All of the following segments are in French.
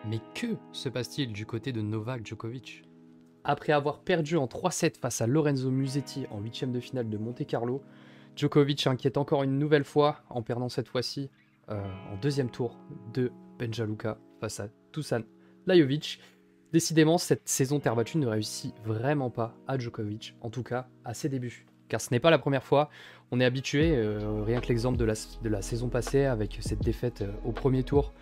Mais que se passe-t-il du côté de Novak Djokovic? Après avoir perdu en 3-7 face à Lorenzo Musetti en huitième de finale de Monte-Carlo, Djokovic inquiète encore une nouvelle fois en perdant cette fois-ci en deuxième tour de Banja Luka face à Dusan Lajovic. Décidément, cette saison terre battue ne réussit vraiment pas à Djokovic, en tout cas à ses débuts. Car ce n'est pas la première fois, on est habitué, rien que l'exemple de la saison passée avec cette défaite au premier tour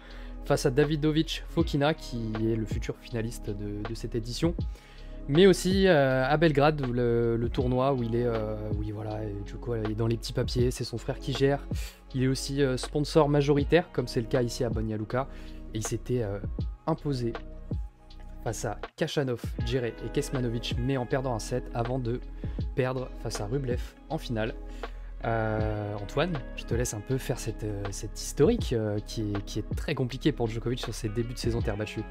face à Davidovic Fokina qui est le futur finaliste de cette édition. Mais aussi à Belgrade, où le tournoi où il est, Djoko est dans les petits papiers, c'est son frère qui gère. Il est aussi sponsor majoritaire, comme c'est le cas ici à Banja Luka. Et il s'était imposé face à Khachanov, Djere et Kecmanovic, mais en perdant un set avant de perdre face à Rublev en finale. Antoine, je te laisse un peu faire cette historique qui est très compliquée pour Djokovic sur ses débuts de saison terre battue.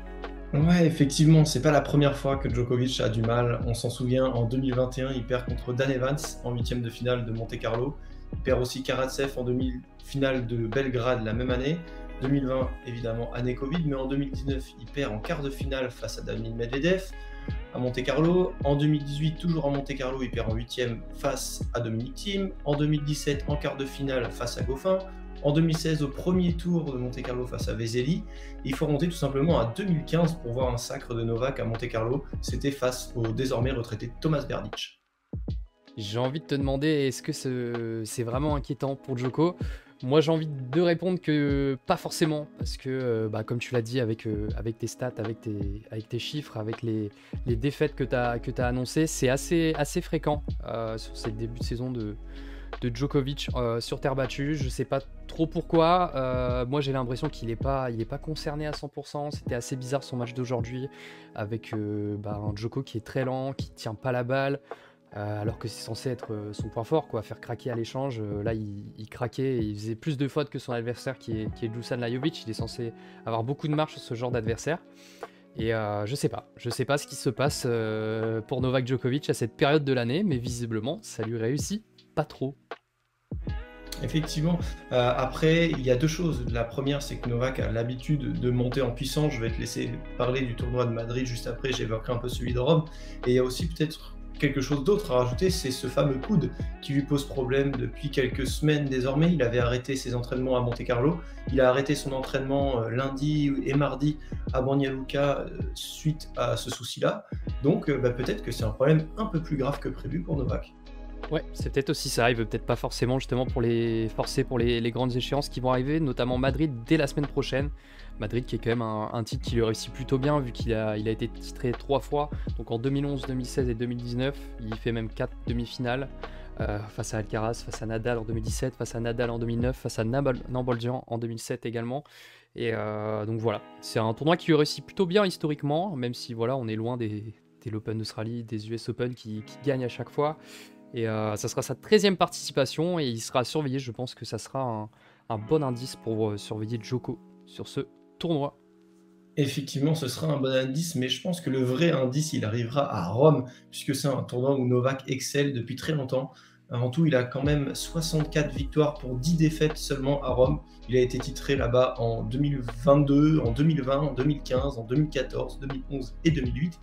Ouais, effectivement, c'est pas la première fois que Djokovic a du mal. On s'en souvient, en 2021, il perd contre Dan Evans en huitième de finale de Monte-Carlo. Il perd aussi Karatsev en demi-finale de Belgrade la même année. 2020, évidemment, année Covid, mais en 2019, il perd en quart de finale face à Daniil Medvedev à Monte-Carlo. En 2018, toujours à Monte-Carlo, il perd en huitième face à Dominic Thiem. En 2017, en quart de finale face à Goffin. En 2016, au premier tour de Monte-Carlo face à Vesely. Il faut remonter tout simplement à 2015 pour voir un sacre de Novak à Monte-Carlo. C'était face au désormais retraité Tomas Berdych. J'ai envie de te demander, est-ce que c'est vraiment inquiétant pour Djoko? Moi, j'ai envie de répondre que pas forcément, parce que, comme tu l'as dit, avec tes stats, avec tes chiffres, avec les défaites que tu as annoncées, c'est assez fréquent sur ces débuts de saison de Djokovic sur terre battue. Je sais pas trop pourquoi. Moi, j'ai l'impression qu'il n'est pas concerné à 100%. C'était assez bizarre son match d'aujourd'hui, avec un Djoko qui est très lent, qui tient pas la balle. Alors que c'est censé être son point fort, quoi, faire craquer à l'échange. Là, il craquait et il faisait plus de fautes que son adversaire qui est Dusan Lajovic. Il est censé avoir beaucoup de marge sur ce genre d'adversaire. Et je sais pas ce qui se passe pour Novak Djokovic à cette période de l'année, mais visiblement, ça lui réussit pas trop. Effectivement. Après, il y a deux choses. La première, c'est que Novak a l'habitude de monter en puissance. Je vais te laisser parler du tournoi de Madrid juste après. J'évoquerai un peu celui de Rome. Et il y a aussi peut-être quelque chose d'autre à rajouter, c'est ce fameux coude qui lui pose problème depuis quelques semaines désormais. Il avait arrêté ses entraînements à Monte-Carlo. Il a arrêté son entraînement lundi et mardi à Banja Luka suite à ce souci-là. Donc peut-être que c'est un problème un peu plus grave que prévu pour Novak. Ouais, c'est peut-être aussi ça. Il veut peut-être pas forcément justement pour les grandes échéances qui vont arriver, notamment Madrid dès la semaine prochaine. Madrid qui est quand même un titre qui lui réussit plutôt bien vu qu'il a été titré 3 fois, donc en 2011, 2016 et 2019. Il fait même 4 demi-finales face à Alcaraz, face à Nadal en 2017, face à Nadal en 2009, face à Nalbandian en 2007 également. Et donc voilà, c'est un tournoi qui lui réussit plutôt bien historiquement, même si voilà, on est loin des l'Open d'Australie, des US Open qui gagnent à chaque fois. Et ça sera sa 13e participation et il sera surveillé. Je pense que ça sera un bon indice pour surveiller Djoko sur ce tournoi. Effectivement, ce sera un bon indice, mais je pense que le vrai indice, il arrivera à Rome, puisque c'est un tournoi où Novak excelle depuis très longtemps. En tout, il a quand même 64 victoires pour 10 défaites seulement à Rome. Il a été titré là-bas en 2022, en 2020, en 2015, en 2014, 2011 et 2008.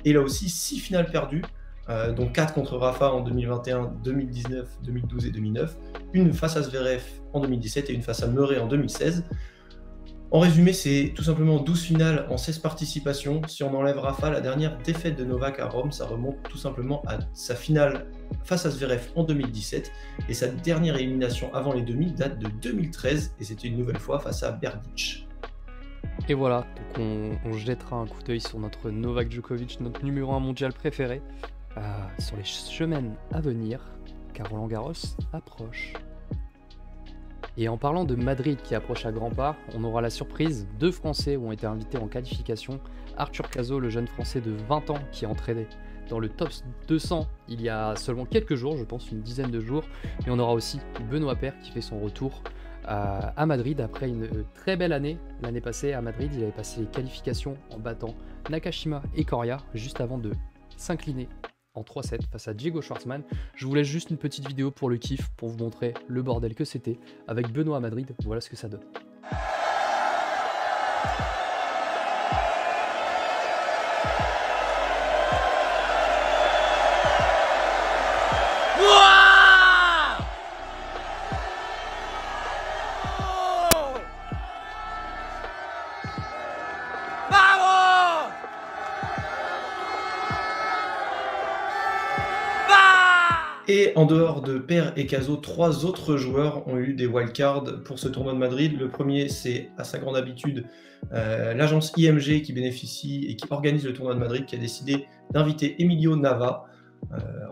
Et il a aussi 6 finales perdues, dont 4 contre Rafa en 2021, 2019, 2012 et 2009. Une face à Zverev en 2017 et une face à Murray en 2016. En résumé, c'est tout simplement 12 finales en 16 participations. Si on enlève Rafa, la dernière défaite de Novak à Rome, ça remonte tout simplement à sa finale face à Zverev en 2017. Et sa dernière élimination avant les demi date de 2013 et c'était une nouvelle fois face à Berdych. Et voilà, donc on jettera un coup d'œil sur notre Novak Djokovic, notre numéro 1 mondial préféré, sur les semaines à venir, car Roland Garros approche. Et en parlant de Madrid qui approche à grands pas, on aura la surprise, 2 Français ont été invités en qualification. Arthur Cazot, le jeune Français de 20 ans qui est entré dans le top 200 il y a seulement quelques jours, je pense une dizaine de jours. Et on aura aussi Benoît Paire qui fait son retour à Madrid après une très belle année. L'année passée à Madrid, il avait passé les qualifications en battant Nakashima et Coria juste avant de s'incliner en 3-7 face à Diego Schwartzmann. Je vous laisse juste une petite vidéo pour le kiff, pour vous montrer le bordel que c'était avec Benoît à Madrid. Voilà ce que ça donne. Et en dehors de Per et Caso, 3 autres joueurs ont eu des wildcards pour ce tournoi de Madrid. Le premier, c'est à sa grande habitude l'agence IMG qui bénéficie et qui organise le tournoi de Madrid, qui a décidé d'inviter Emilio Nava.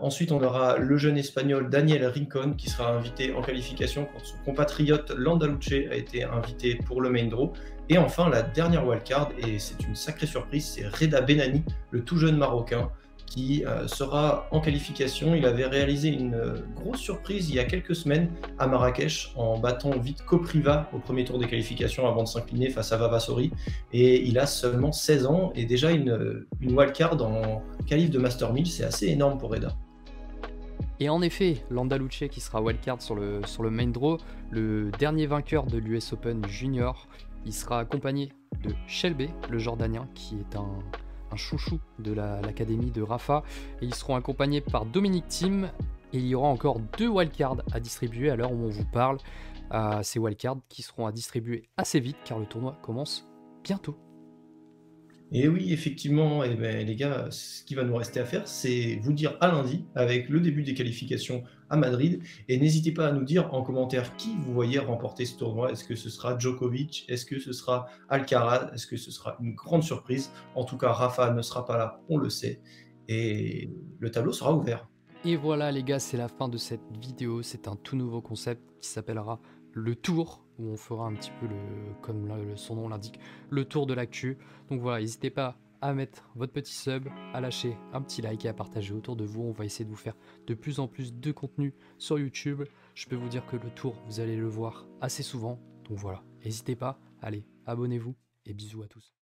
Ensuite, on aura le jeune espagnol Daniel Rincon qui sera invité en qualification quand son compatriote Landaluce a été invité pour le main draw. Et enfin, la dernière wildcard, et c'est une sacrée surprise, c'est Reda Benani, le tout jeune Marocain, qui sera en qualification. Il avait réalisé une grosse surprise il y a quelques semaines à Marrakech en battant vite Kopriva au premier tour des qualifications avant de s'incliner face à Vavasori. Et il a seulement 16 ans et déjà une wildcard en qualif de Master 1000, c'est assez énorme pour Reda. Et en effet, Landaluce qui sera wildcard sur le main draw, le dernier vainqueur de l'US Open Junior, il sera accompagné de Shelby, le Jordanien, qui est un chouchou de l'académie de Rafa, et ils seront accompagnés par Dominic Thiem, et il y aura encore 2 wildcards à distribuer à l'heure où on vous parle. Ces wildcards qui seront à distribuer assez vite car le tournoi commence bientôt. Et oui, effectivement, eh ben, les gars, ce qui va nous rester à faire, c'est vous dire à lundi, avec le début des qualifications à Madrid. Et n'hésitez pas à nous dire en commentaire qui vous voyez remporter ce tournoi. Est-ce que ce sera Djokovic? Est-ce que ce sera Alcaraz? Est-ce que ce sera une grande surprise? En tout cas, Rafa ne sera pas là, on le sait. Et le tableau sera ouvert. Et voilà les gars, c'est la fin de cette vidéo. C'est un tout nouveau concept qui s'appellera le tour, où on fera un petit peu, comme son nom l'indique, le tour de l'actu. Donc voilà, n'hésitez pas à mettre votre petit sub, à lâcher un petit like et à partager autour de vous. On va essayer de vous faire de plus en plus de contenu sur YouTube. Je peux vous dire que le tour, vous allez le voir assez souvent. Donc voilà, n'hésitez pas, allez, abonnez-vous et bisous à tous.